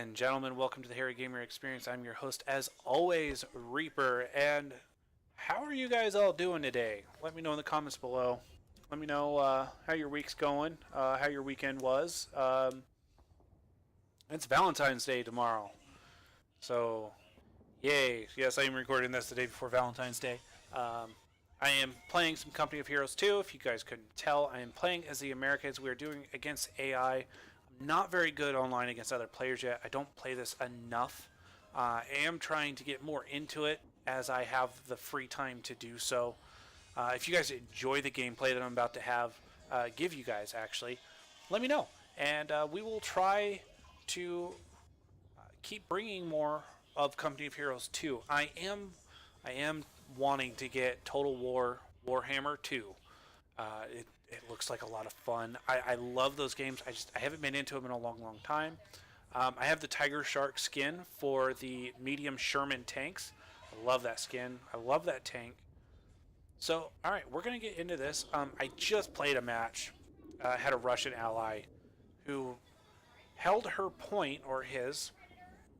and gentlemen, welcome to the Harry Gamer Experience. I'm your host, as always, Reaper. And how are you guys all doing today? Let me know in the comments below. Let me know how your week's going, how your weekend was. It's Valentine's Day tomorrow, so yay! Yes, I am recording this the day before Valentine's Day. I am playing some Company of Heroes 2. If you guys couldn't tell, I am playing as the Americans. We are doing against AI. Not very good online against other players yet. I don't play this enough. I am trying to get more into it as I have the free time to do so. If you guys enjoy the gameplay that I'm about to give you guys actually, let me know. And we will try to keep bringing more of Company of Heroes 2. I am wanting to get Total War Warhammer 2. It looks like a lot of fun. I love those games. I haven't been into them in a long time. I have the Tiger Shark skin for the medium Sherman tanks. I love that skin. I love that tank. So, all right, we're gonna get into this. I just played a match. Had a Russian ally who held her point, or his,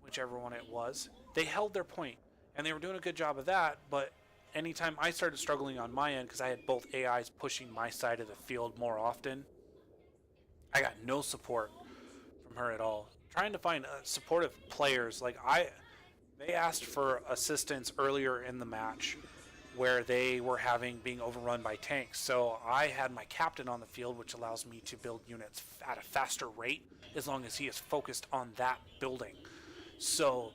whichever one it was. They held their point, and they were doing a good job of that, but anytime I started struggling on my end, because I had both AIs pushing my side of the field more often, I got no support from her at all. Trying to find supportive players, they asked for assistance earlier in the match where they were being overrun by tanks. So I had my captain on the field, which allows me to build units at a faster rate as long as he is focused on that building. So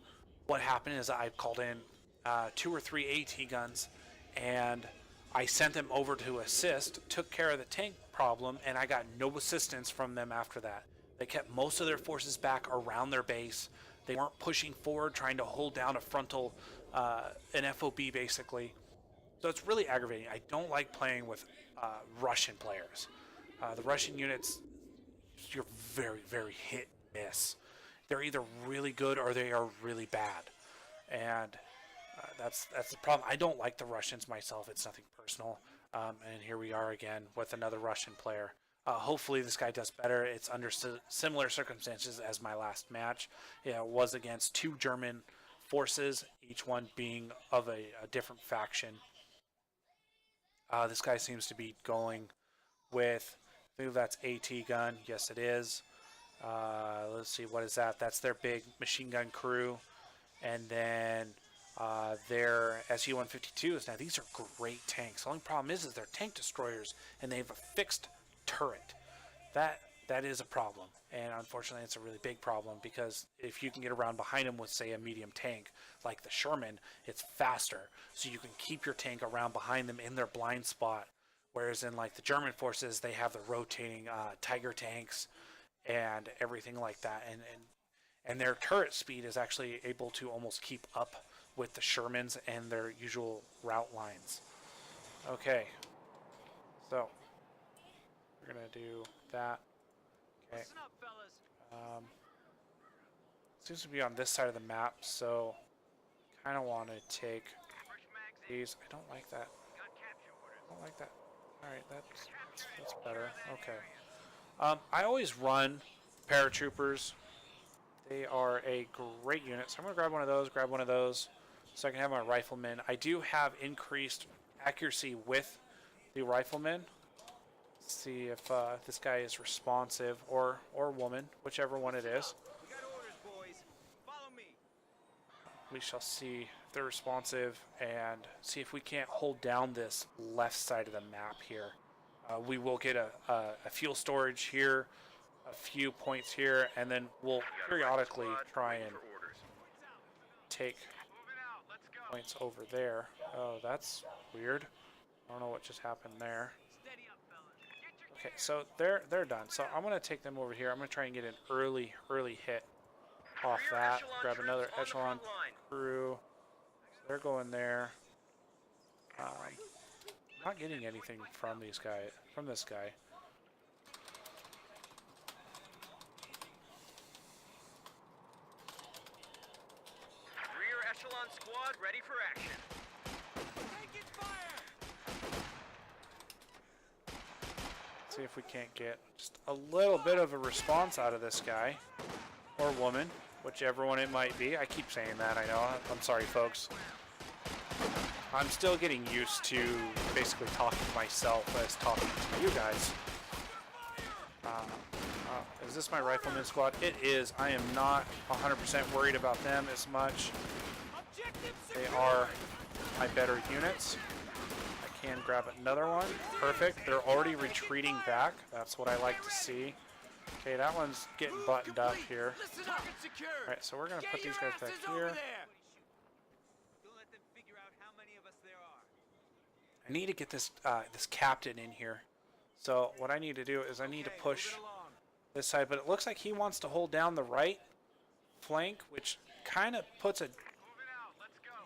what happened is I called in 2 or 3 AT guns, and I sent them over to assist, took care of the tank problem, and I got no assistance from them after that. They kept most of their forces back around their base. They weren't pushing forward, trying to hold down a frontal, an FOB basically. So it's really aggravating. I don't like playing with Russian players. The Russian units, you're very hit and miss. They're either really good or they are really bad. And that's the problem. I don't like the Russians myself. It's nothing personal. And here we are again with another Russian player. Hopefully this guy does better. It's under similar circumstances as my last match. It was against 2 German forces, each one being of a different faction. This guy seems to be going with, I think that's AT gun. Yes, it is. Let's see, what is that? That's their big machine gun crew. And then their SU-152s. Now, these are great tanks. The only problem is they're tank destroyers, and they have a fixed turret. That is a problem. And unfortunately, it's a really big problem, because if you can get around behind them with, say, a medium tank like the Sherman, it's faster. So you can keep your tank around behind them in their blind spot. Whereas in like the German forces, they have the rotating Tiger tanks and everything like that. And their turret speed is actually able to almost keep up with the Shermans and their usual route lines. Okay. So we're going to do that. Okay. Seems to be on this side of the map, so kind of want to take these. I don't like that. I don't like that. Alright, that's better. Okay. I always run paratroopers. They are a great unit. So I'm going to grab one of those, so I can have my riflemen. I do have increased accuracy with the riflemen. Let's see if this guy is responsive, or woman, whichever one it is. We got orders, boys. Follow me. We shall see if they're responsive and see if we can't hold down this left side of the map here. We will get a fuel storage here, a few points here, and then we'll periodically try and take points over there. Oh, that's weird. I don't know what just happened there. Okay, so they're done. So I'm going to take them over here. I'm going to try and get an early hit off that. Grab another echelon crew. They're going there. Not getting anything from this guy. Rear echelon squad ready for action. Taking fire! See if we can't get just a little bit of a response out of this guy or woman. whichever one it might be. I keep saying that, I know. I'm sorry, folks. I'm still getting used to basically talking to myself as talking to you guys. Is this my rifleman squad? It is. I am not 100% worried about them as much. They are my better units. I can grab another one. Perfect. They're already retreating back. That's what I like to see. Okay, that one's getting buttoned up here. Alright, so we're going to put these guys back here. I need to get this this captain in here. So what I need to do is I need to push this side, but it looks like he wants to hold down the right flank, which kind of puts a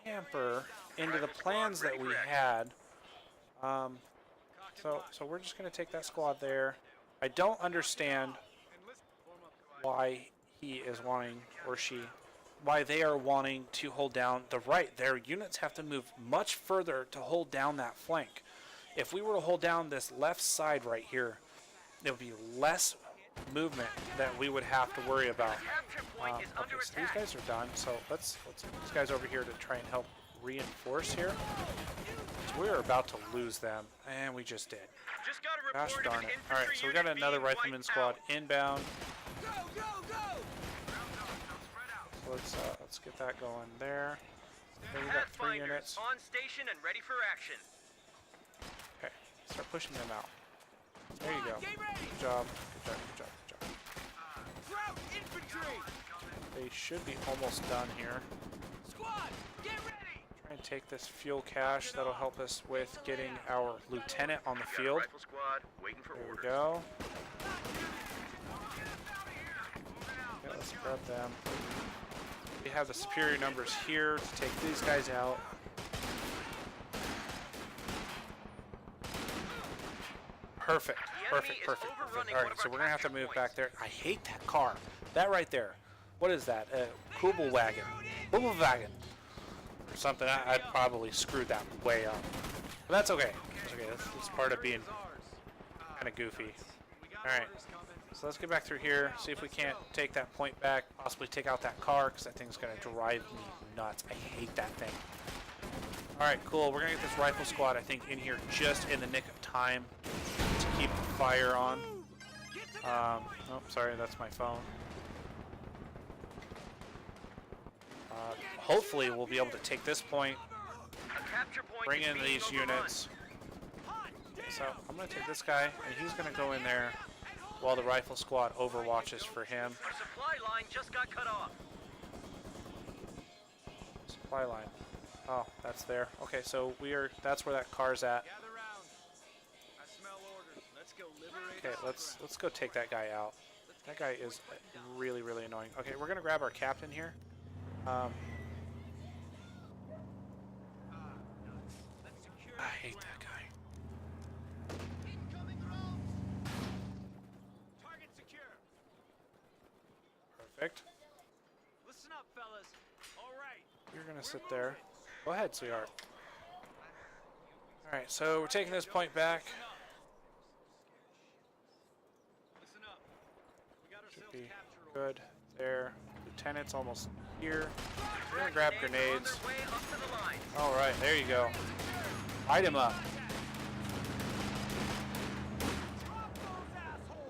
hamper into the plans that we had. So we're just going to take that squad there. I don't understand why he is wanting, or she, why they are wanting to hold down the right. Their units have to move much further to hold down that flank. If we were to hold down this left side right here, there would be less movement that we would have to worry about. Okay, so these guys are done. So let's get these guys over here to try and help reinforce here. So we're about to lose them, and we just did. Gosh darn it. Alright, so we got another rifleman squad inbound. So let's get that going there. Then we got 3 units. On station and ready for action. Okay, start pushing them out. There you go. Good job. Good job. Good job. Good job. They should be almost done here. Squad, get ready. Try and take this fuel cache. That'll help us with getting our lieutenant on the field. Rifle squad waiting for There we orders. go. Okay, let's grab them. We have the superior numbers here to take these guys out. Perfect. Perfect. Alright, so we're gonna have to move back there. I hate that car. That right there. What is that? Kubelwagen. Kubelwagen. Or something. I probably screwed that way up. But that's okay. That's okay. That's part of being kind of goofy. Alright. So let's get back through here, see if we can't take that point back, possibly take out that car, because that thing's going to drive me nuts. I hate that thing. Alright, cool. We're going to get this rifle squad, I think, in here just in the nick of time to keep the fire on. Oh, sorry, that's my phone. Hopefully we'll be able to take this point, bring in these units. So I'm going to take this guy, and he's going to go in there while the rifle squad overwatches for him. Our supply line just got cut off. Supply line. Oh, that's there. Okay, so that's where that car's at. Gather round. I smell orders. Let's go liberate. Okay, let's go take that guy out. That guy is really, really annoying. Okay, we're gonna grab our captain here. I hate that guy. Incoming drones. Target secure. Perfect. Listen up, fellas. All right. You're gonna sit there. Go ahead, sweetheart. Alright, so we're taking this point back. Listen up. We got Should ourselves be captured. good there. Lieutenant's almost here. We're gonna grab grenades. On their way up to the line. Alright, there you go. Light him up.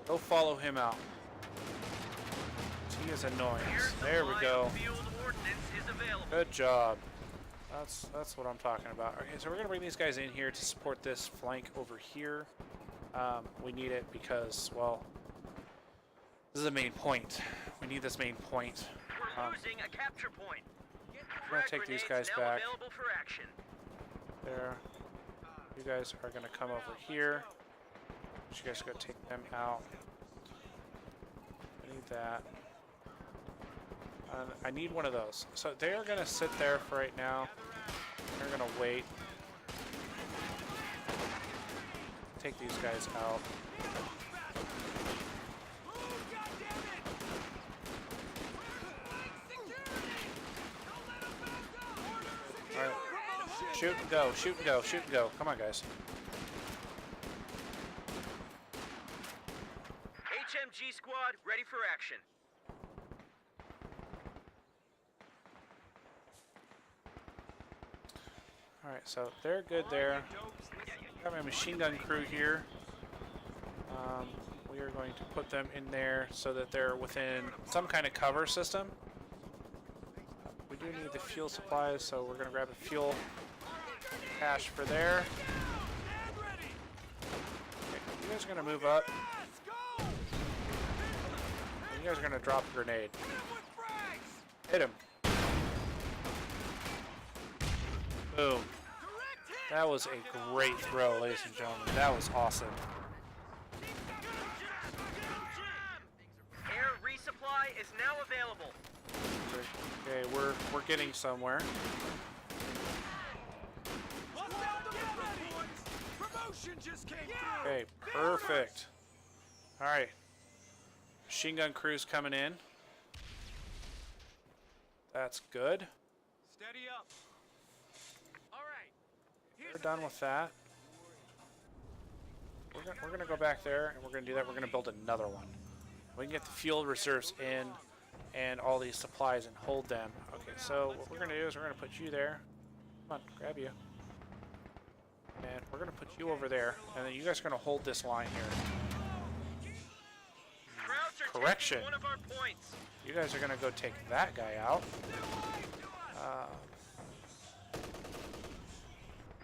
Go follow him out. He is annoying. There we go. Field ordnance is available. Good job. That's what I'm talking about. Okay, so we're gonna bring these guys in here to support this flank over here. We need it because, well, this is the main point. We need this main point. We're losing a capture point. We're gonna take these guys now back. available for action. There. You guys are gonna come over here. You guys go take them out. I need that. I need one of those. So they are gonna sit there for right now. They're gonna wait. Take these guys out. Alright. Shoot and go, shoot and go, shoot and go. Come on, guys. HMG squad ready for action. Alright, so they're good there. Got my machine gun crew here. We are going to put them in there so that they're within some kind of cover system. We do need the fuel supplies, so we're going to grab a fuel cache for there. Okay, you guys are going to move up. And you guys are going to drop a grenade. Hit him. Boom. That was a great throw, ladies and gentlemen. That was awesome. Air resupply is now available. Okay, we're getting somewhere. Promotion just came through. Okay, perfect. All right. Machine gun crew's coming in. That's good. Steady up. All right. We're done with that. We're gonna go back there and we're gonna do that. We're gonna build another one. We can get the fuel reserves in and all these supplies and hold them. Okay, so what we're gonna do is we're gonna put you there. Come on, grab you. And we're gonna put you over there, and then you guys are gonna hold this line here. Krauts are Correction. taking one of our points. You guys are gonna go take that guy out.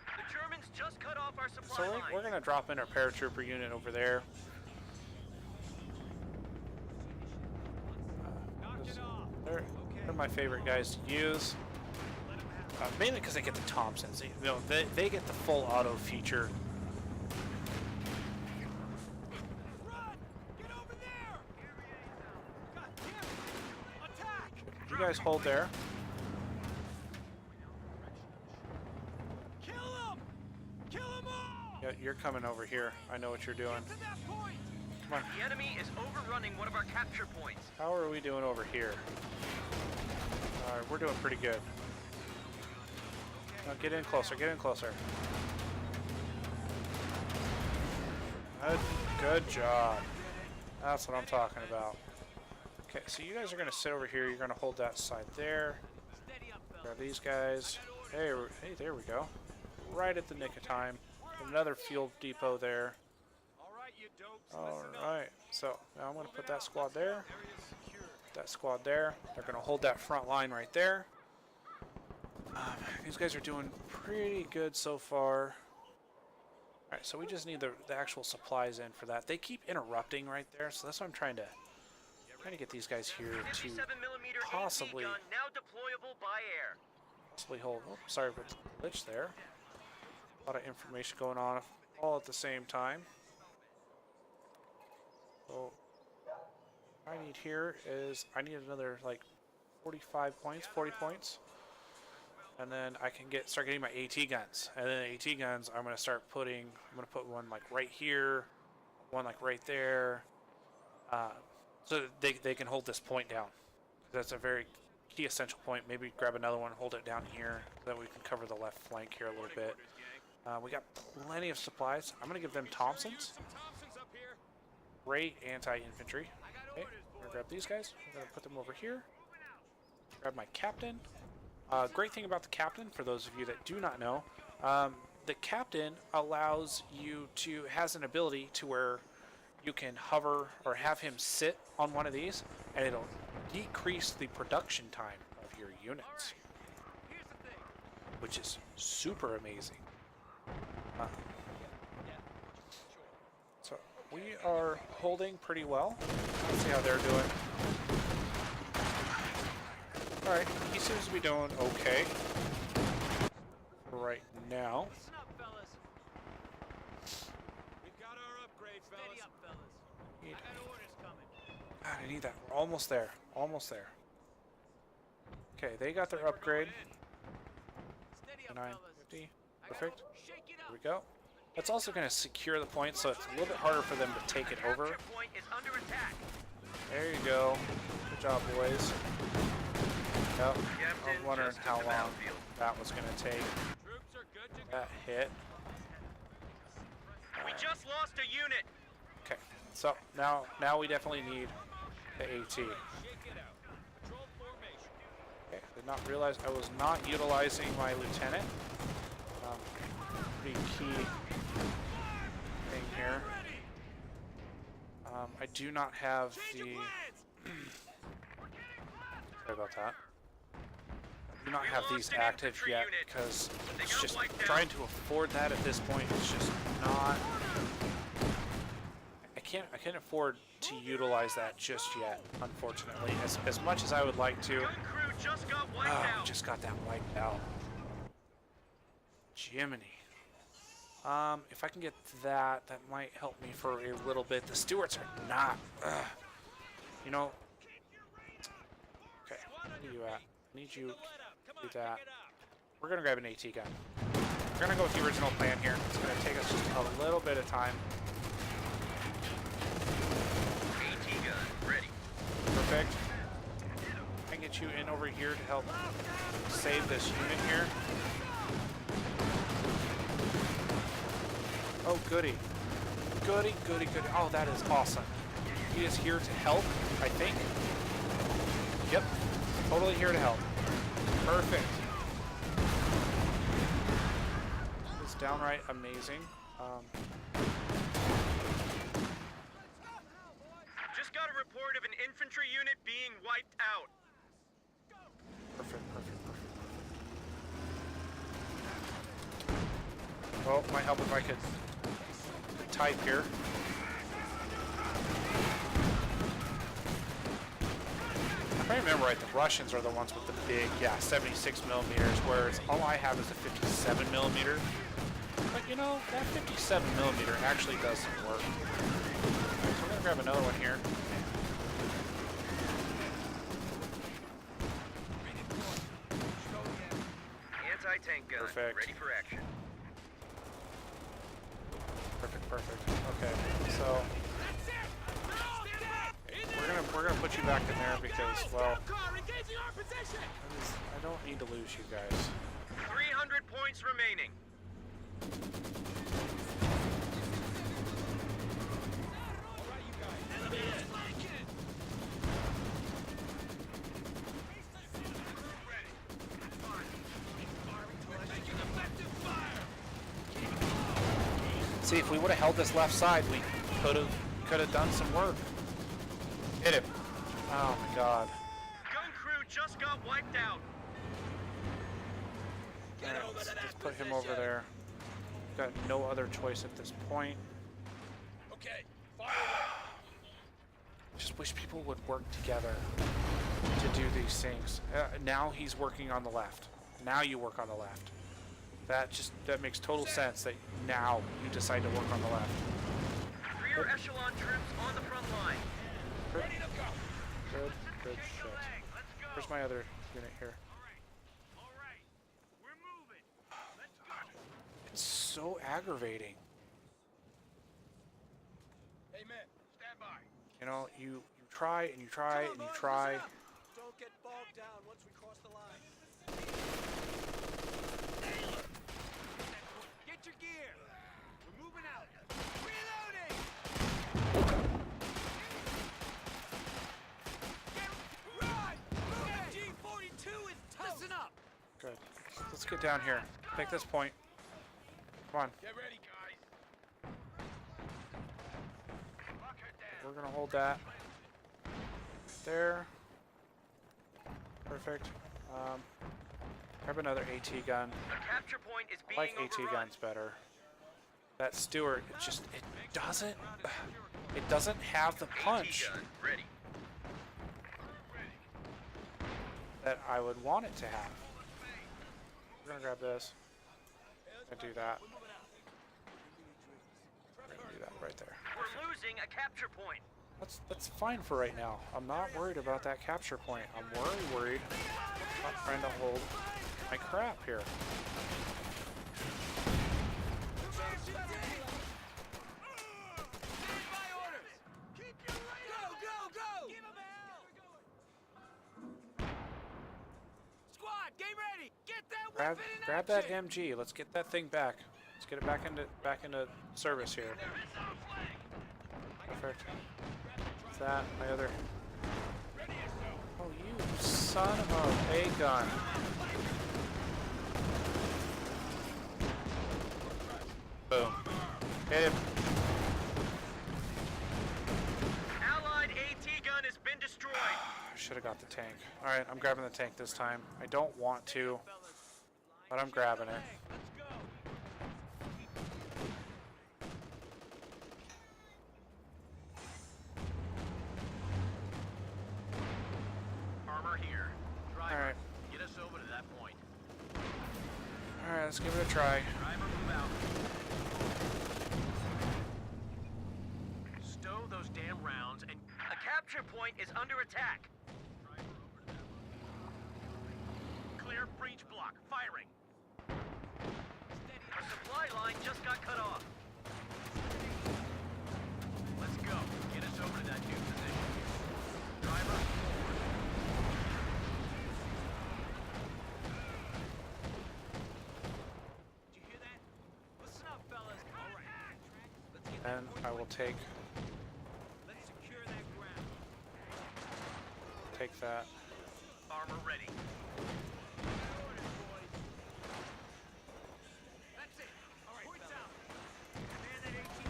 The Germans just cut off our supply So lines. we're gonna drop in our paratrooper unit over there. Knock it off. They're my favorite guys to use. Mainly because they get the Thompsons. They get the full auto feature. Run! Get over there! God damn it! Attack! You guys hold there. Kill them! Kill them all! Yeah, you're coming over here. I know what you're doing. To that point! Come on. The enemy is overrunning one of our capture points. How are we doing over here? Alright, we're doing pretty good. Now get in closer, get in closer. Good job. That's what I'm talking about. Okay, so you guys are going to sit over here. You're going to hold that side there. Steady up, fellas. Grab these guys. Hey, there we go. Right at the nick of time. Another fuel depot there. All right, you dopes. Listen up. Alright, so now I'm going to put that squad there. Area secure. That squad there. They're going to hold that front line right there. These guys are doing pretty good so far. Alright, so we just need the actual supplies in for that. They keep interrupting right there, so that's why I'm trying to get these guys here to 57 millimeter possibly AT gun now deployable by air. hold. Oh, sorry for the glitch there. A lot of information going on all at the same time. So what I need here is I need another like 45 points, 40 points. And then I can start getting my AT guns. And then the AT guns I'm gonna put one like right here, one like right there. So that they can hold this point down. That's a very key essential point. Maybe grab another one, hold it down here, so that we can cover the left flank here a little bit. We got plenty of supplies. I'm gonna give them Thompsons. Some Thompsons up here. Great anti-infantry. Okay, I'm gonna grab these guys. I'm gonna put them over here. Grab my captain. Great thing about the captain, for those of you that do not know, the captain has an ability to where you can hover or have him sit on one of these, and it'll decrease the production time of your units, Here's the thing. which is super amazing. So we are holding pretty well. Let's see how they're doing. Alright, he seems to be doing okay right now. Listen up, fellas. We've got our upgrade, fellas. Steady up, fellas. I got orders coming. God, I need that. We're almost there. Almost there. Okay, they got their upgrade. Steady up, 950. fellas. Perfect. Shake it There up. we go. That's also going to secure the point, so it's a little bit harder for them to take it over. Capture point is under attack. There you go. Good job, boys. Yep. I Captain, was wondering just how took the long battlefield. that was going to take. Troops are good to go. That hit. We just lost a unit. Okay, so now we definitely need the AT. Shake it out. Patrol formation. Okay, did not realize I was not utilizing my lieutenant. pretty key thing here. I do not have the... Sorry about that. I do not have these active yet because it's just trying to afford that at this point. It's just not... I can't afford to utilize that just yet, unfortunately. As much as I would like to. Gun crew just got wiped out. Just got that wiped out. Jiminy. If I can get that might help me for a little bit. The Stewarts are not. You know. Okay, where are you at? I need you to do that. We're gonna grab an AT gun. We're gonna go with the original plan here. It's gonna take us just a little bit of time. AT gun ready. Perfect. I can get you in over here to help save this unit here. Oh, goody. Goody, goody, goody. Oh, that is awesome. He is here to help, I think. Yep. Totally here to help. Perfect. It's downright amazing. Just got a report of an infantry unit being wiped out. Perfect, perfect, perfect. Well, might help if I could type here. If I remember right, the Russians are the ones with the big, 76 millimeters, whereas all I have is a 57 millimeter. But you know, that 57 millimeter actually does some work. So I'm gonna grab another one here. Anti-tank gun Perfect. ready for action. Perfect, perfect. Okay, so we're gonna put you back in there because, well, I don't need to lose you guys. 300 points remaining. See, if we would have held this left side, we could have done some work. Hit him. Oh my God. Gun crew just got wiped out. Alright, let's put him over there. Got no other choice at this point. Okay. Just wish people would work together to do these things. Now he's working on the left. Now you work on the left. That makes total sense that now you decide to work on the left. Rear echelon troops on the front line. Ready to go. Good, good shit. Where's my other unit here? All right. We're moving. Let's go. It's so aggravating. Hey man, stand by. You know, you try and you try and you try. Don't get bogged down once we cross the line. Get your gear. We're moving out. Reloading. Run! MG-42 is toast. Listen up. Good. Let's get down here. Take this point. Come on. Get ready, guys. Lock her down. We're gonna hold that. There. Perfect. Grab another AT gun. A capture point is I being like AT overrun. guns better. That Stewart, it doesn't have the punch AT gun ready. that I would want it to have. We're gonna grab this. And do that. We're gonna do that right there. We're losing a capture point. That's fine for right now. I'm not worried about that capture point. I'm worried about trying to hold my crap here. Grab that MG. Let's get that thing back. Let's get it back into service here. Perfect. What's that? My other. Oh, you son of a gun! Hit him. Allied AT gun has been destroyed. I should have got the tank. Alright, I'm grabbing the tank this time. I don't want to, but I'm grabbing it. Let's go. Armor here. Driver, Alright. get us over to that point. Alright, let's give it a try. Driver, move out. Stow those damn rounds and... A capture point is under attack. Driver, over to that one. Clear breach block. Firing. Our supply line just got cut off. Let's go. Get us over to that new position. Driver, forward. Did you hear that? Listen up, fellas. All right. Let's get And I will take Let's secure that ground. that. Armor ready. That's it. All right, points out. Command that 18.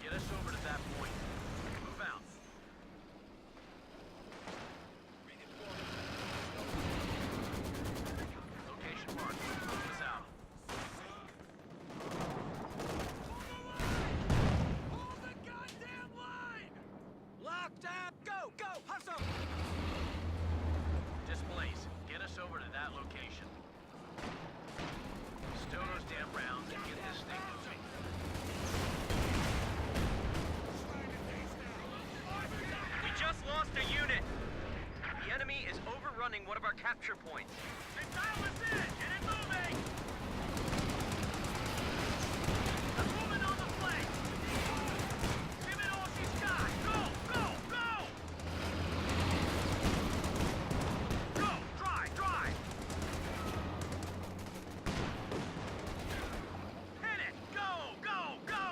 Get us over to that point. Move out. Location marked. Move us out. Hold the goddamn line! Locked up! Go! Go! Hustle! Displace. Get us over to that location. Stow those damn rounds and get this thing moving. We just lost a unit. The enemy is overrunning one of our capture points. They dial us in! Get it moving! A woman on the flank! Give it all she's got! Go! Go! Go! Go! Drive! Drive! Hit it! Go! Go! Go!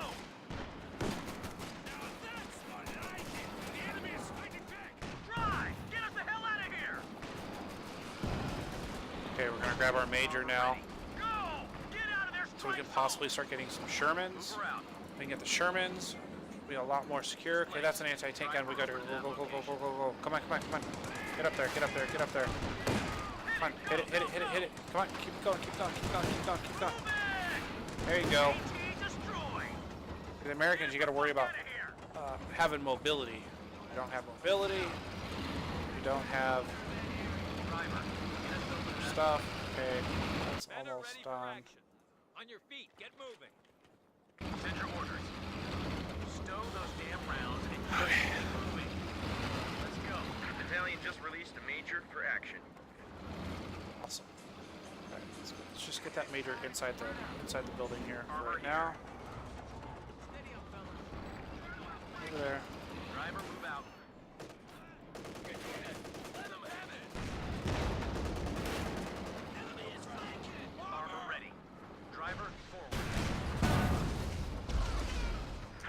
Now that's what I like it! The enemy is striking back! Drive! Get us the hell out of here! Okay, we're gonna grab our major now, Go! Get out of there! so we can possibly start getting some Shermans. Move her out. We can get the Shermans. Be a lot more secure. Okay, that's an anti-tank gun. We got to go, go, go, go, go, go, go. Come on, come on, come on. Get up there, get up there, get up there. Come on, hit it, hit it, hit it, hit it. Come on, keep it going, keep going, keep going, keep going, keep going. There you go. AT destroyed! The Americans, you got to worry about Out of here! having mobility. You don't have mobility. You don't have Driver, get us over to that. stuff. Okay, that's Men are almost ready for done. action. On your feet, get moving. Send your orders. Stow those damn rounds and get this thing moving. Let's go. Battalion just released a major for action. Awesome. Alright, let's just get that major inside the building here for Armor right now. Steady up, fellas. Over there. Driver, move out. Let them have it. Enemy is flanking. Armor ready. Driver, forward.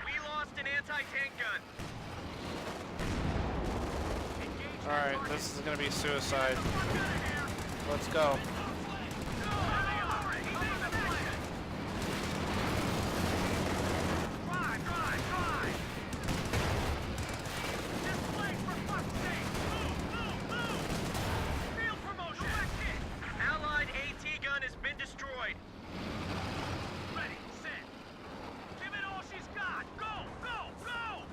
We lost an anti-tank gun. Engage that Alright, target. this is gonna be suicide. Fuck out of here! Let's go. Drive, drive, drive! Displace for fuck's sake! Move, move, move! Field promotion! Direct hit! Allied AT gun has been destroyed. Ready, set. Give it all she's got! Go, go, go!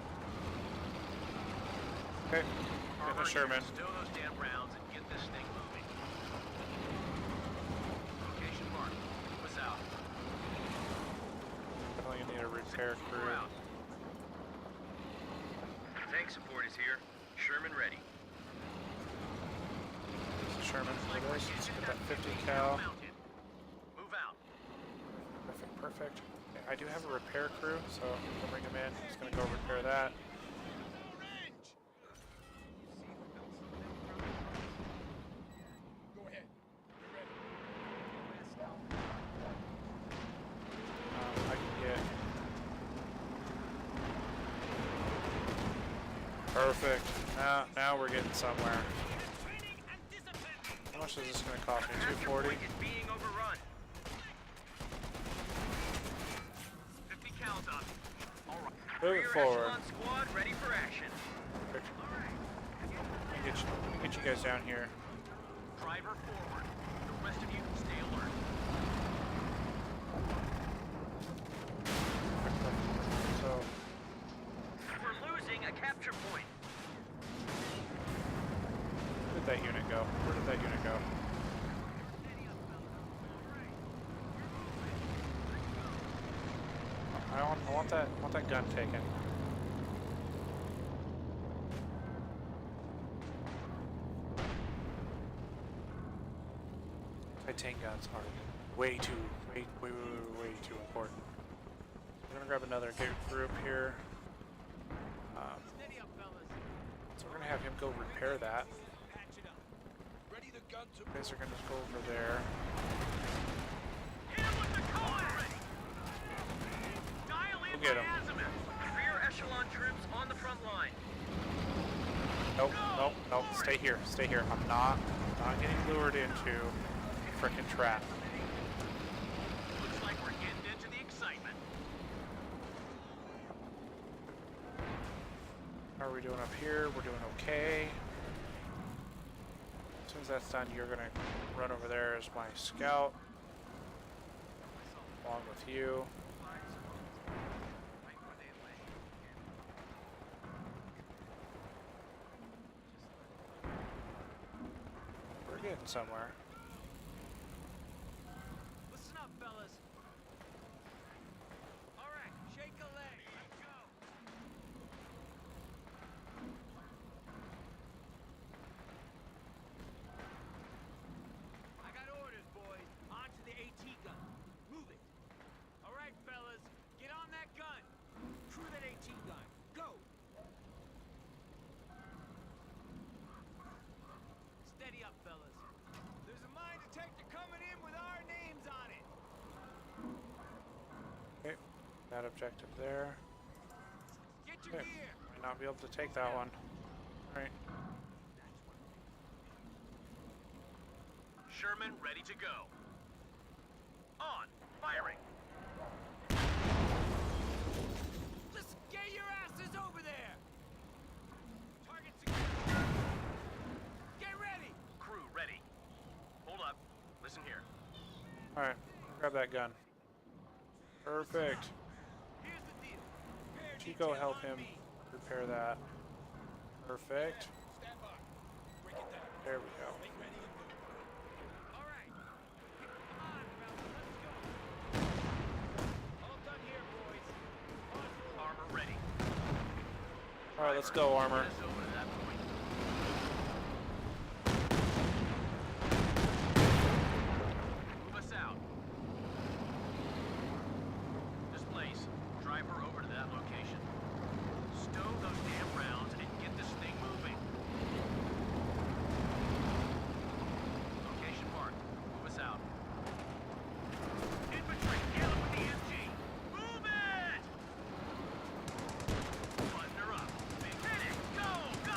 Okay. Getting a Sherman. Stow those damn rounds and get this thing moving. Location marked. Move us out. Definitely need a repair We're crew. out. Tank support is here. Sherman ready. Sherman for this. Let's get that 50 cal. Mounted. Move out. Perfect, perfect. Okay, I do have a repair crew, so I'll bring him in. He's gonna go repair that. I can get. Perfect. Now we're getting somewhere. How much is this gonna cost me? Capture 240. point is being overrun. 50 cals up. Move Rear it forward. echelon squad ready for action. Let me get you guys down here. Driver forward. The rest of you stay alert. So, We're losing a capture point. where did that unit go? Where did that unit go? I want that gun taken. Titan guns are way too important. We're gonna grab another group here. So we're gonna have him go repair that. You guys are gonna just go over there. Hit him with the cone! Dial in We'll get my him. azimuth. Rear echelon troops on the front line. Nope. Stay here. I'm not getting lured into a frickin' trap. Looks like we're getting into the excitement. How are we doing up here? We're doing okay. As soon as that's done, you're gonna run over there as my scout, along with you. We're getting somewhere. Listen up, fellas. All right, shake a leg. Let's go. I got orders, boys. On to the AT gun. Move it. All right, fellas, get on that gun. Crew that AT gun. Go. Steady up, fellas. There's a mine detector coming in with our names on it. Okay, that objective there. Get your Okay, gear. might not be able to take that one. Alright, Sherman ready to go. On. Firing. Let's get your asses over there. Target secure. Get ready. Crew ready. Hold up. Listen here. alright, grab that gun. Perfect. Here's the deal. Repair Chico, detail help on him me. repair that. Perfect. Stand by. Break it down. There we go. Make ready and move. All right. Come on, fellas. Let's go. All done here, boys. On board. Armor ready. Alright, let's go, Armor. Get us over to that point. Move us out. Displace. Driver over to that location. Stow those damn rounds and get this thing moving. Location marked. Move us out. Infantry, get up with the MG. Move it! Button her up. Finish. Go!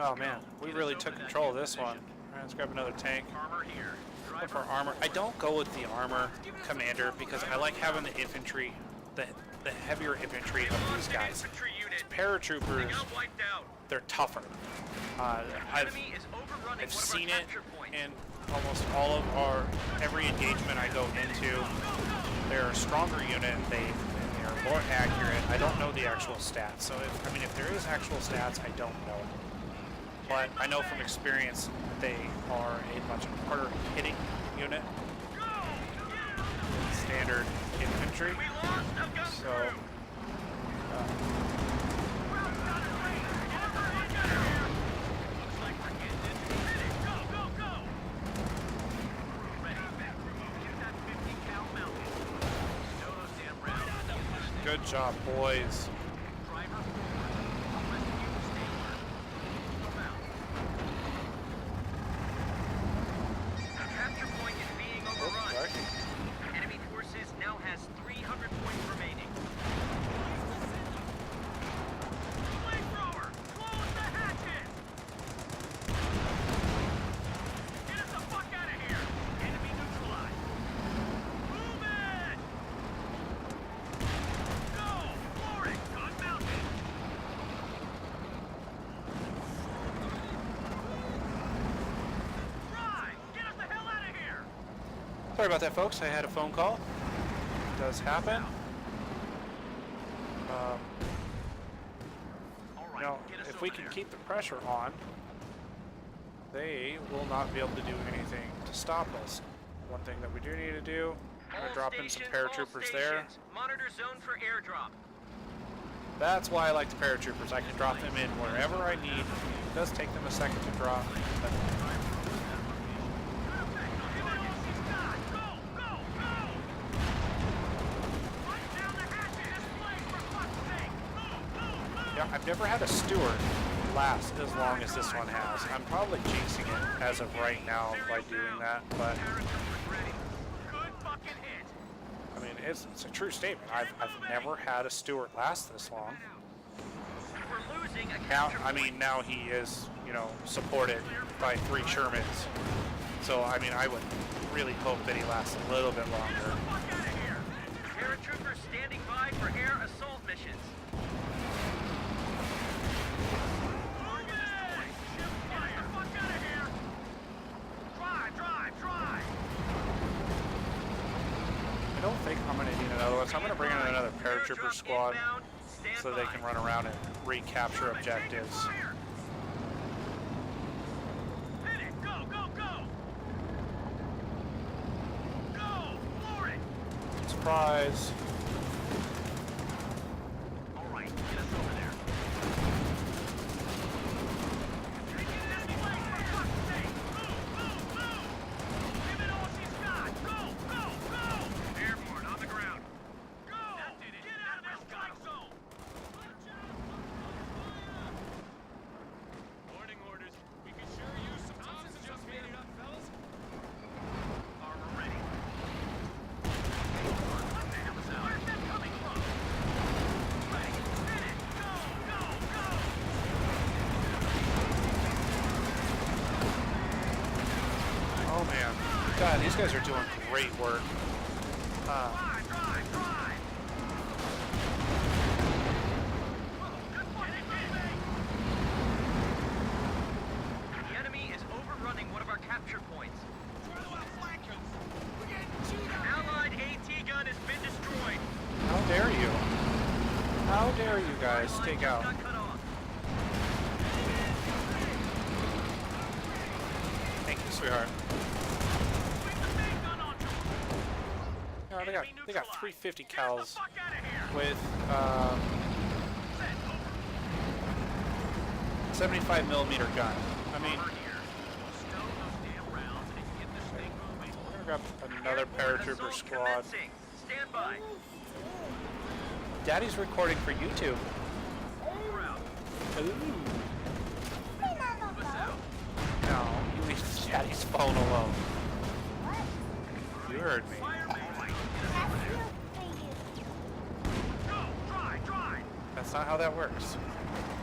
Oh man, we really took control of this one. Alright, let's grab another tank. Armor here. Look for armor. I don't go with the armor commander because I like having the infantry, the heavier infantry of these guys. Infantry unit. Paratroopers, Got wiped out. they're tougher. I've Enemy is overrunning I've one of seen our it capture points. in almost all of every engagement I go into. They're a stronger unit. They're more accurate. I don't know the actual stats. So if there is actual stats, I don't know. But I know from experience they are a much harder hitting unit. Standard infantry. We lost a gun So crew. Looks like we're getting into the finish. Go, go, go. Ready. Get that 50 cal mounted. Stow those damn rounds. good job, boys. Driver, I'll rescue you. Stay alert. Come out. The capture point is being overrun. Sorry. Enemy forces now has 300 points remaining. Flamethrower! Close the hatches! Get us the fuck out of here! Enemy neutralized! Move it! Go! Floor it! Gun mounted! Drive! Get us the hell out of here! Sorry about that, folks. I had a phone call. It does happen. All You know, right, get us if over we can there. keep the pressure on, they will not be able to do anything to stop us. One thing that we do need to do, I'm All gonna drop in some stations, all paratroopers there. stations. Monitor zone for airdrop. That's why I like the paratroopers. I can drop them in wherever I need. It does take them a second to drop, but yeah, I've never had a Stewart last as long as this one has. I'm probably jinxing it as of right now by doing that, but I mean, it's a true statement. I've never had a Stewart last this long. We're losing a Now, capture I mean, now he is, supported by 3 Shermans. So, I mean, I would really hope that he lasts a little bit longer. Paratroopers standing by for air assault missions. I don't think I'm going to need another one, so I'm going to bring in another paratrooper squad so they can run around and recapture objectives. Hit it! Go, go, go! Go! Floor it! Surprise! All right, get us over there. Take it enemy way, for fuck's sake! Move, move, move! Give it all she's got! Go, go, go! Airborne on the ground. Go! That did it. Get out of this strike zone! Warning orders. We could sure use some Thompson just made it up, fellas. Armor ready. What the hell is that? Where's that coming from? Ready. Hit it! Go, go, go! Oh man. God, these guys are doing great work. Drive, drive, drive! Good one, enemy! The enemy is overrunning one of our capture points. Allied AT gun has been destroyed. How dare you? How dare you guys Line take just out? got cut off. Thank you, sweetheart. Swing the main gun onto him. No, they got 350 Get us cals the fuck out of here. with Set, over. 75 millimeter gun. I mean, Armor here. Stow those damn rounds and get this thing moving. we're gonna grab another Airborne paratrooper assault squad. commencing. Stand by. Daddy's recording for YouTube. We're out. Ooh. Move us out. No, you leave Daddy's phone alone. You heard me. Fire me. Get us over there. Go. Drive, drive. That's not how that works.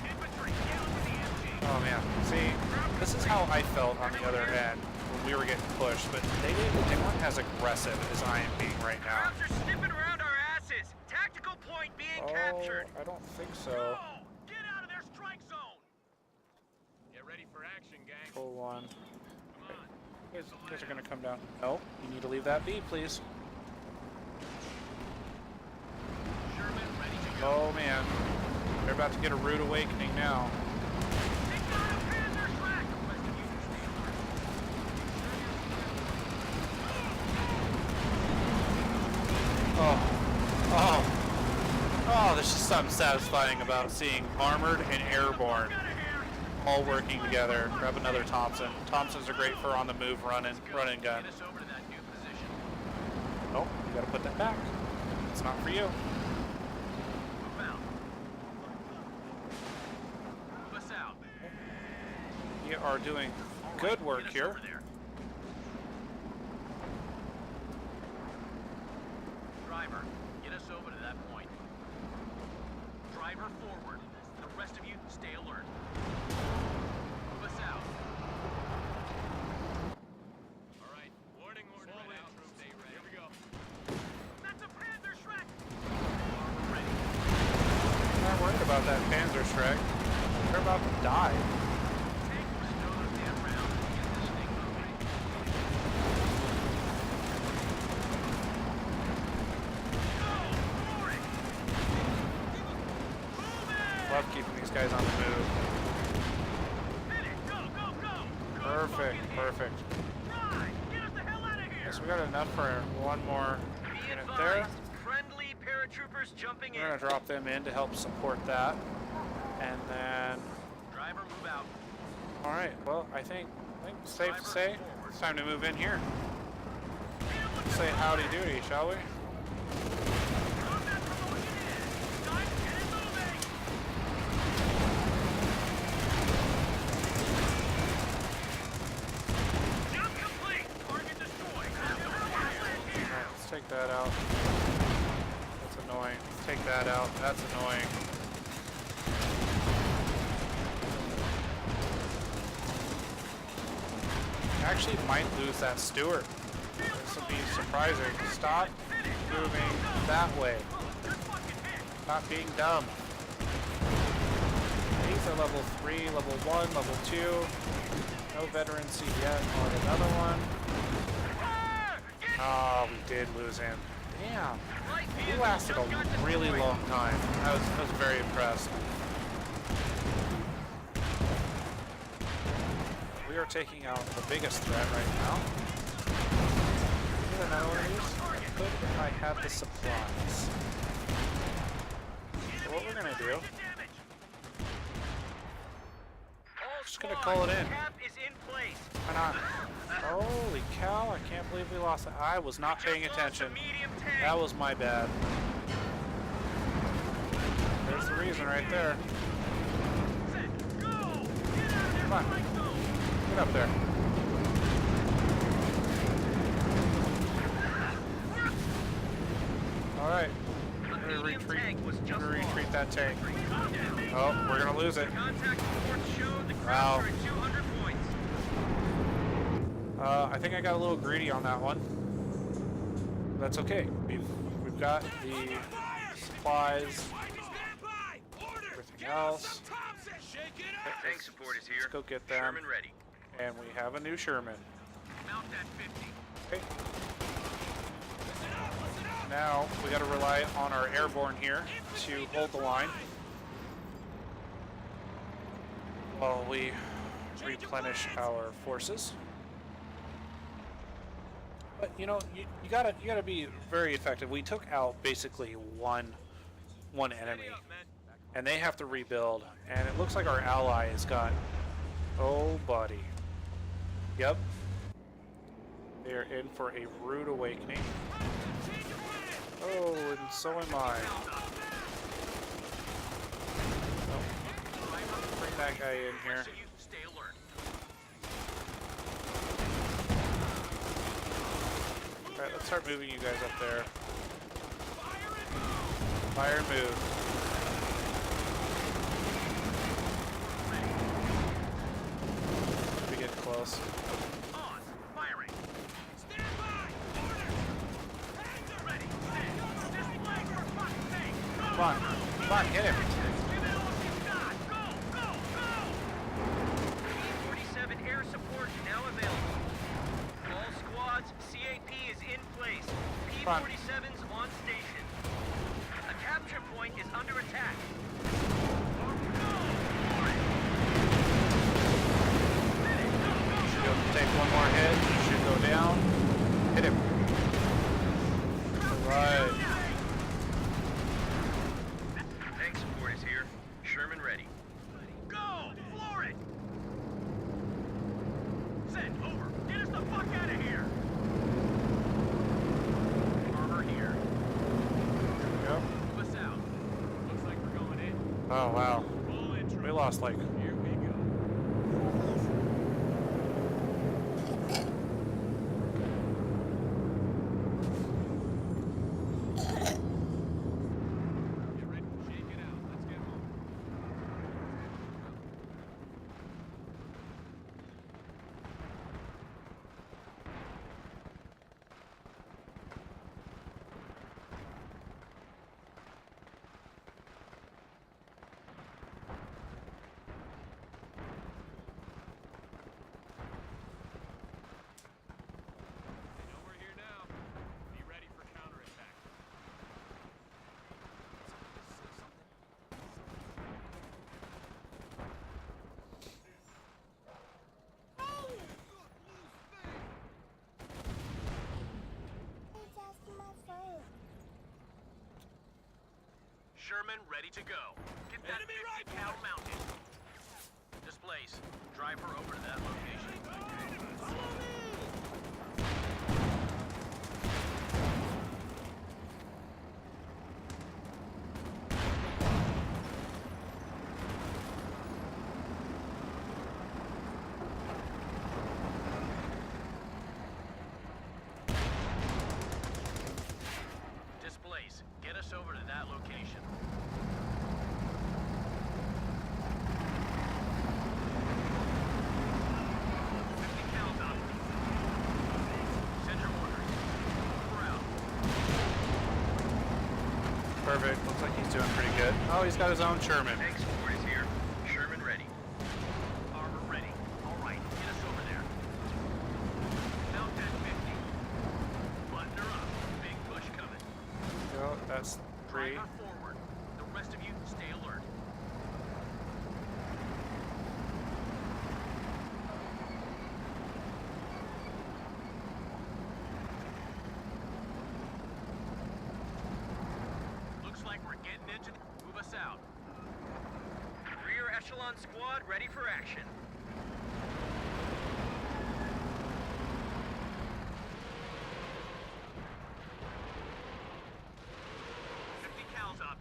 Infantry, get onto the MG. Oh man, see, this is how I felt on the other end when we were getting pushed, but they weren't as aggressive as I am being right now. Crowds are sniffing around our asses. Tactical point being captured. I don't think so. Go! Get out of their strike zone. Get ready for action, gang. Full one. Come on. You guys are gonna come down. No, you need to leave that be, please. Sherman, ready to go. Oh man, they're about to get a rude awakening now. Take down a Panzer track. The rest of you can stay alert. Oh, there's just something satisfying about seeing armored and airborne Get out of here. all working together. Grab another Thompson. Thompsons are great for on the move run and gun. Get us over to that new position. Oh, you gotta put that back. It's not for you. Move out. Move us out. You are doing good work Get us here. over there. Driver, get us over to that point. Driver forward. The rest of you stay alert. Move us out. All right. Warning order out. Stay ready. Here we go. That's a Panzer track. Armor ready. I'm not worried about that Panzerschreck. They're about to die. Tank restore the round and get this thing moving. Love keeping these guys on the move. Hit it. Go, go, go. Perfect, perfect. Right. Get us the hell out of here. Yes, we got enough for one more Be unit there. advised, friendly paratroopers jumping We're gonna in. drop them in to help support that. And then, Driver, move out. all right, well, I think it's safe to say it's time to move in here. Say howdy doody, shall we? Combat promotion in. Guys, get it moving. Jump complete. Target destroyed. Alright, let's take that out. That's annoying. Let's take that out. That's annoying. Actually might lose that Stewart. This will be surprising. Stop moving that way. Stop being dumb. These are level 3, level 1, level 2. No veterancy yet on another one. Oh, we did lose him. Damn. He lasted a really long time. I was very impressed. We are taking out the biggest threat right now. Get another one of these. Could if I had the supplies. So what we're gonna do? Just gonna call it in. Cap is in place. Why not? Holy cow! I can't believe we lost it. I was not paying Just lost a attention. medium tank. That was my bad. There's the reason right there. Go! Get out of there. Come on. Strike zone. Get up there. All right. A I'm gonna medium retreat. tank was I'm just gonna retreat lost. that tank. Oh, we're gonna lose it. Contact reports showed the Wow. crowds are at 200 points. I think I got a little greedy on that one. That's okay. We've got the supplies, everything else. Tank support is here. Let's go get them. Sherman ready. And we have a new Sherman. Mount that 50. Okay. Now we got to rely on our airborne here to hold the line while we replenish our forces. But you know, you gotta be very effective. We took out basically one enemy, and they have to rebuild. And it looks like our ally has got, oh buddy, yep, they are in for a rude awakening. Oh, and so am I. Oh, bring that guy in here. So you stay alert. Alright, let's start moving you guys up there. Fire and move. close. On. Firing. Stand by. Order. Hands are ready. Set. Display for fuck's sake. Go. Come on. Come on, hit him. Give it all you've got. Go. Go. Go. P-47 air support now available. All squads, CAP is in place. P-47's on station. A capture point is under attack. Should be able to take one more hit. Should go down. Hit him. Alright. Tank support is here. Sherman ready. Go. Floor it. Send. Over. Get us the fuck out of here. Armor here. Yep. Move us out. Looks like we're going in. Oh, wow. Full intro. We lost like... Here we go. Get ready to shake it out. Let's get home. They know we're here now. Be ready for counterattack. Sherman ready to go. Get that enemy right cal mounted. Displace. Drive her over to that location. Follow me! Displace. Get us over to that location. Perfect. Looks like he's doing pretty good. Oh, he's got his own Sherman. Tank support is here. Sherman ready. Armor ready. All right, get us over there. Mount at 50. Button her up. Big push coming. Go. That's three. Drive her forward. The rest of you stay alert. Looks like we're getting into the... Move us out. Rear echelon squad ready for action. Cals up.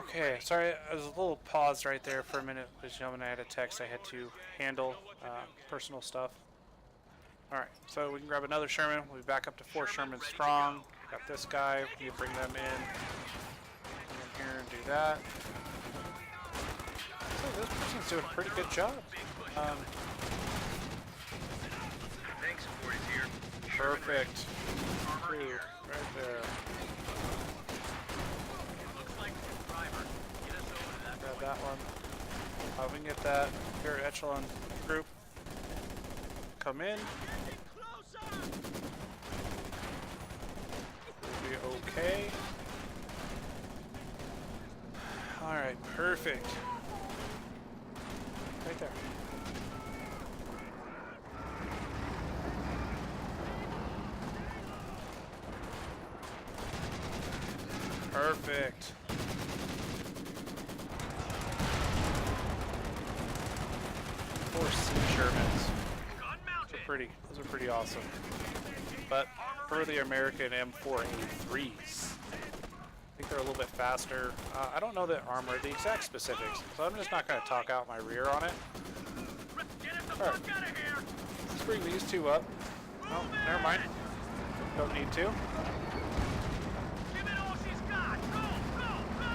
Okay, sorry, I was a little paused right there for a minute, ladies and gentlemen. I had a text I had to handle, personal stuff. Alright, so we can grab another Sherman. We'll be back up to 4 Sherman strong. Got this guy. We need to bring them in. Come in here and do that. So this person's doing a pretty good job. Tank support is here. Perfect. Ooh, right there. Grab that one. We can get that here echelon group. Come in. We'll be okay. Alright, perfect. Right there. Perfect. Four C Shermans. Gun mounted. Those are pretty awesome. But for the American M4A3s, I think they're a little bit faster. I don't know the armor, the exact specifics, so I'm just not going to talk out my rear on it. Get us the All right. fuck out of here. Let's bring these two up. Oh, never mind. Don't need to. Give it all she's got. Go, go, go.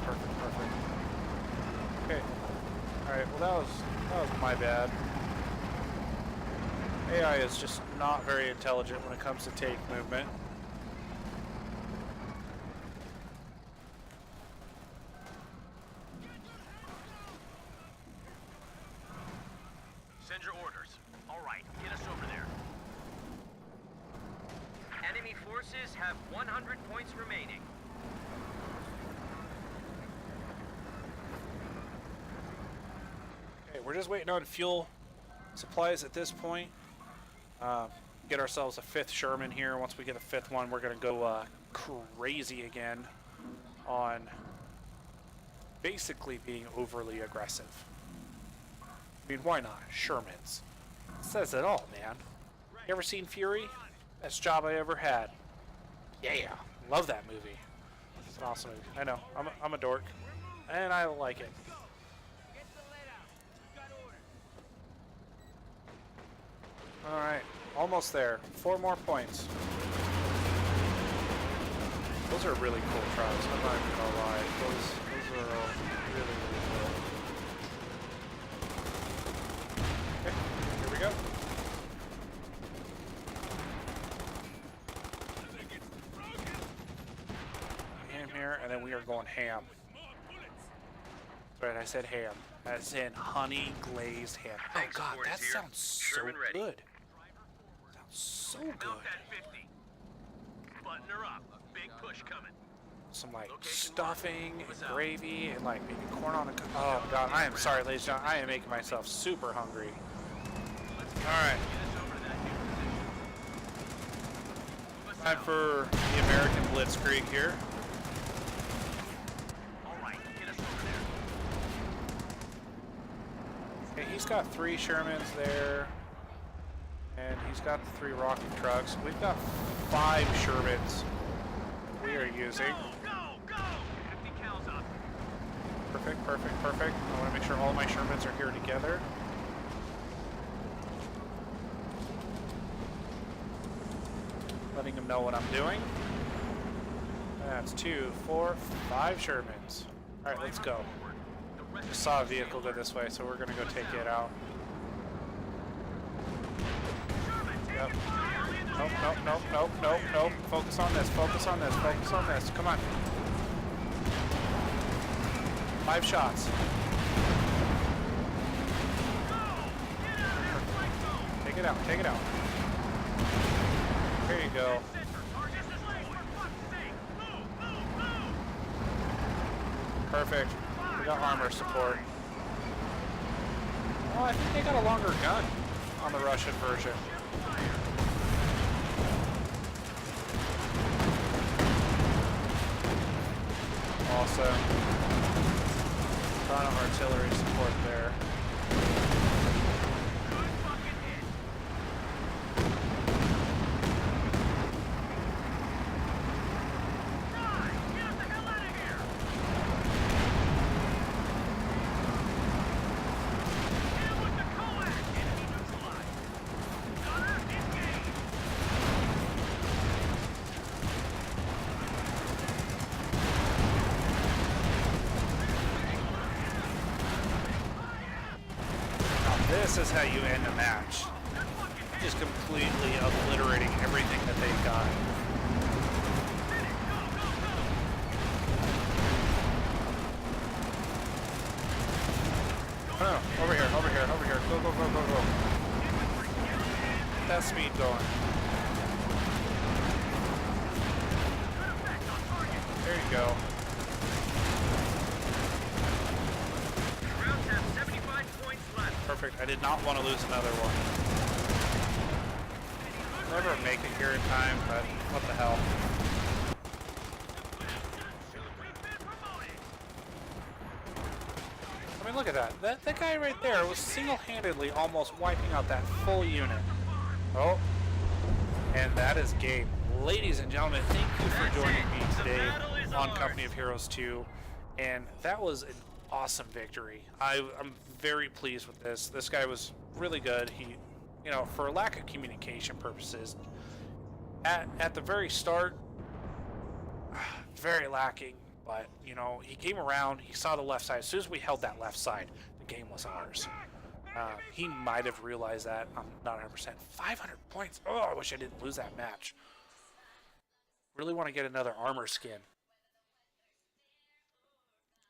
Perfect. Okay. Alright, well that was my bad. AI is just not very intelligent when it comes to take movement. Send your orders. All right, get us over there. Enemy forces have 100 points remaining. Okay, we're just waiting on fuel supplies at this point. Get ourselves a 5th Sherman here. Once we get a 5th one, we're going to go crazy again on basically being overly aggressive. I mean, why not? Shermans. Says it all, man. You ever seen Fury? Best job I ever had. Yeah, love that movie. It's an awesome movie. I know, I'm a dork, and I like it. Alright, almost there. 4 more points. Those are really cool trucks, I'm not even gonna lie. Those are all really cool. Okay, here we go. Ham here, and then we are going ham. That's right, I said ham. As in honey glazed ham. Oh Thanks, god, Ford that is here. sounds so Sherman ready. good. Sounds so good. Mount that 50. Button her up. Big push coming. Some like Location stuffing marked. and gravy and like maybe corn on the oh god, I am sorry ladies and gentlemen, I am making myself super hungry. Alright, Get us over to that new position. Move us time out. for the American Blitzkrieg here. All right, get us over there. Okay, he's got 3 Shermans there. And he's got the 3 rocket trucks. We've got 5 Shermans we are using. Go, go, go. 50 cows up. Perfect. I want to make sure all my Shermans are here together. Letting them know what I'm doing. That's 2, 4, 5 Shermans. Alright, let's go. The rest Just of saw a you stay vehicle go alert. this way, so we're gonna go take it out. Sherman, take Yep. it fire. Nope. Focus on this. Come on. 5 shots. Go. Get out of there, flight zone. Take it out. There you go. Center, target this way, for fuck's sake. Move. Perfect. We got armor support. Oh, I think they got a longer gun on the Russian version. Awesome. Ton of artillery support there. Good fucking hit. Right, get us the hell out of here. Hit him with the coax. Enemy neutralized. Gunner, engage. Now this is how you end a match. Just completely obliterating everything that they've got. Oh, over here. Go. that speed going. Good effect on target. There you go. Rounds have 75 points left. Perfect. I did not want to lose another one. Never make it here in time, but what the hell. We've been promoted. I mean, look at that. That guy right there was single-handedly almost wiping out that full unit. Oh, and that is game. Ladies and gentlemen, thank you for joining me today on Company of Heroes 2. And that was an awesome victory. I'm very pleased with this. This guy was really good. He, you know, for lack of communication purposes, at the very start, very lacking. But, you know, he came around, he saw the left side. As soon as we held that left side, the game was ours. He might have realized that. I'm not 100%. 500 points. Oh, I wish I didn't lose that match. Really want to get another armor skin.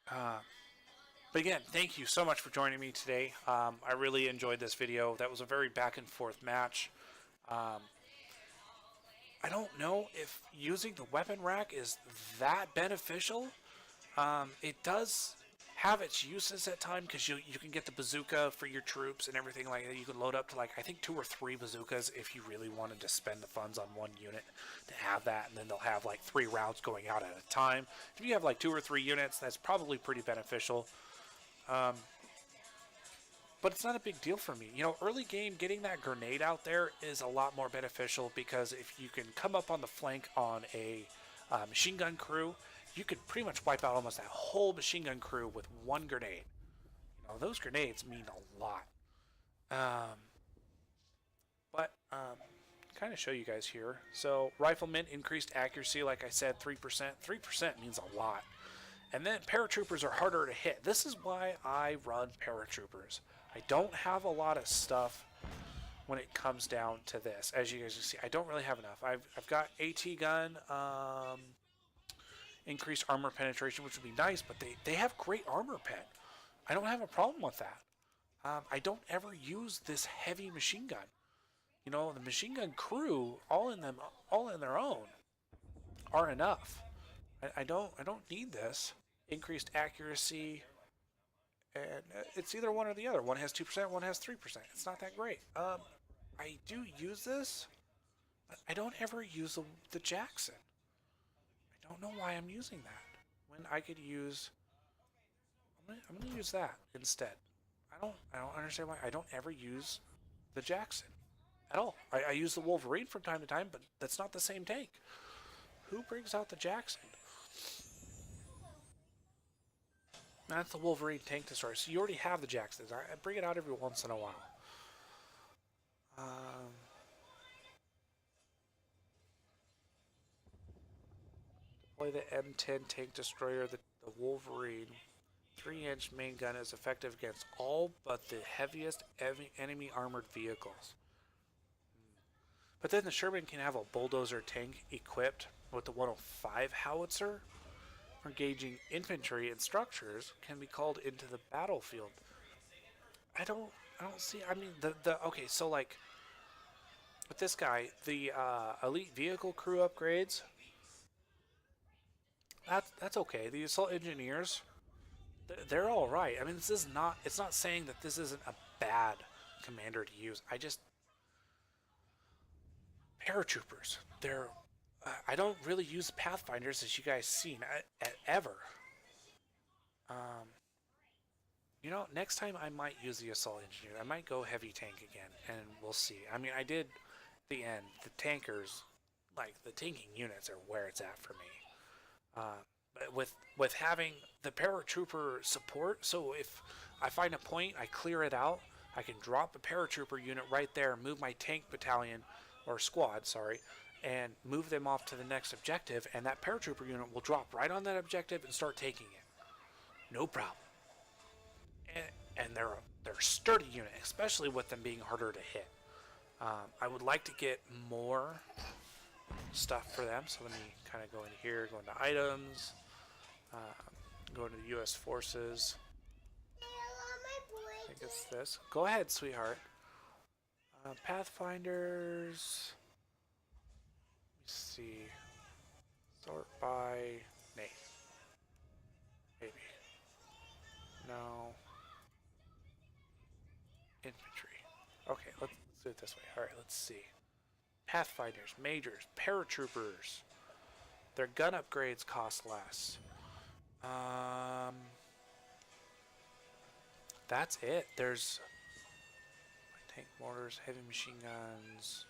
But again, thank you so much for joining me today. I really enjoyed this video. That was a very back and forth match. I don't know if using the weapon rack is that beneficial. It does have its uses at times because you can get the bazooka for your troops and everything like that. You can load up to like I think 2 or 3 bazookas if you really wanted to spend the funds on one unit to have that, and then they'll have like 3 rounds going out at a time. If you have like 2 or 3 units, that's probably pretty beneficial. But it's not a big deal for me. You know, early game, getting that grenade out there is a lot more beneficial because if you can come up on the flank on a machine gun crew, you could pretty much wipe out almost that whole machine gun crew with one grenade. You know, those grenades mean a lot. Kind of show you guys here. So, riflemen increased accuracy, like I said, 3%. 3% means a lot. And then paratroopers are harder to hit. This is why I run paratroopers. I don't have a lot of stuff when it comes down to this. As you guys can see, I don't really have enough. I've got AT gun, increased armor penetration, which would be nice, but they have great armor pen. I don't have a problem with that. I don't ever use this heavy machine gun. You know, the machine gun crew, all in their own, are enough. I don't need this. Increased accuracy, and it's either one or the other. One has 2%, one has 3%. It's not that great. I do use this, but I don't ever use the Jackson. I don't know why I'm using that when I could use. I'm gonna use that instead. I don't understand why I don't ever use the Jackson at all. I use the Wolverine from time to time, but that's not the same tank. Who brings out the Jackson? That's the Wolverine tank destroyer. So you already have the Jacksons. I bring it out every once in a while. Deploy the M10 tank destroyer. The Wolverine 3-inch main gun is effective against all but the heaviest enemy armored vehicles. But then the Sherman can have a bulldozer tank equipped with the 105 howitzer. Engaging infantry and structures can be called into the battlefield. I don't see. I mean, okay. So like with this guy, the elite vehicle crew upgrades. That's okay. The assault engineers, they're all right. I mean, this is not. It's not saying that this isn't a bad commander to use. Paratroopers. They're. I don't really use Pathfinders, as you guys seen, ever. You know, next time I might use the Assault Engineer. I might go heavy tank again, and we'll see. I mean, I did the end. The tankers, like, the tanking units are where it's at for me. But with having the paratrooper support, so if I find a point, I clear it out, I can drop a paratrooper unit right there, move my tank battalion, or squad, sorry, and move them off to the next objective, and that paratrooper unit will drop right on that objective and start taking it. No problem. And they're a sturdy unit, especially with them being harder to hit. I would like to get more stuff for them, so let me kind of go in here, go into items, go into the U.S. Forces. I think it's this. Go ahead, sweetheart. Pathfinders. Let me see. Sort by name. Maybe. No. Infantry. Okay, let's do it this way. Alright, let's see. Pathfinders, Majors, Paratroopers. Their gun upgrades cost less. That's it. There's tank mortars, heavy machine guns.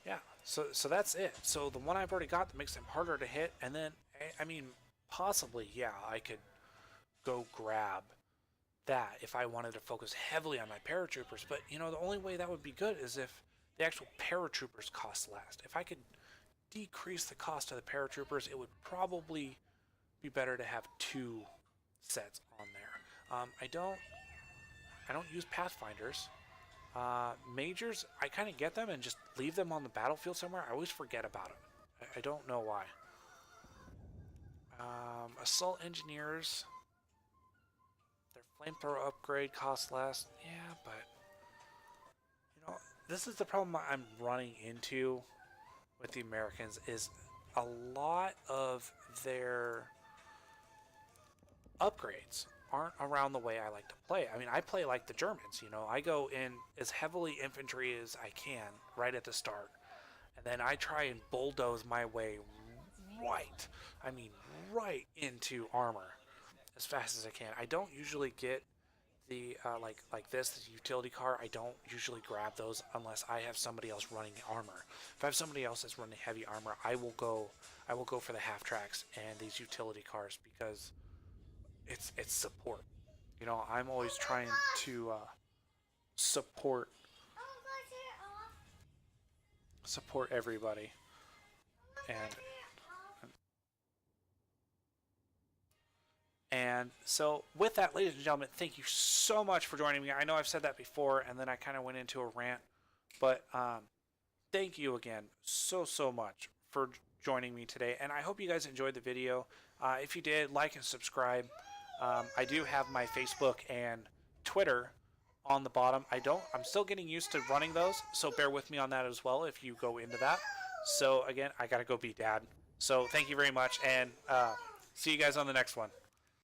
Yeah, so that's it. So the one I've already got that makes them harder to hit, and then I mean possibly yeah I could go grab that if I wanted to focus heavily on my paratroopers. But you know the only way that would be good is if the actual paratroopers cost less. If I could decrease the cost of the paratroopers, it would probably be better to have two sets on there. I don't use Pathfinders. Majors, I kind of get them and just leave them on the battlefield somewhere. I always forget about them. I don't know why. Assault Engineers, their flamethrower upgrade costs less. Yeah, but you know, this is the problem I'm running into with the Americans is a lot of their upgrades aren't around the way I like to play. I mean, I play like the Germans, you know. I go in as heavily infantry as I can right at the start. And then I try and bulldoze my way right into armor as fast as I can. I don't usually get the like this, the utility car. I don't usually grab those unless I have somebody else running armor. If I have somebody else that's running heavy armor, I will go for the half tracks and these utility cars because it's support. You know, I'm always trying to support everybody. And so with that, ladies and gentlemen, thank you so much for joining me. I know I've said that before and then I kind of went into a rant, but thank you again so much for joining me today, and I hope you guys enjoyed the video. If you did, like and subscribe. I do have my Facebook and Twitter on the bottom. I'm still getting used to running those, so bear with me on that as well if you go into that. So again, I gotta go be dad. So thank you very much, and see you guys on the next one.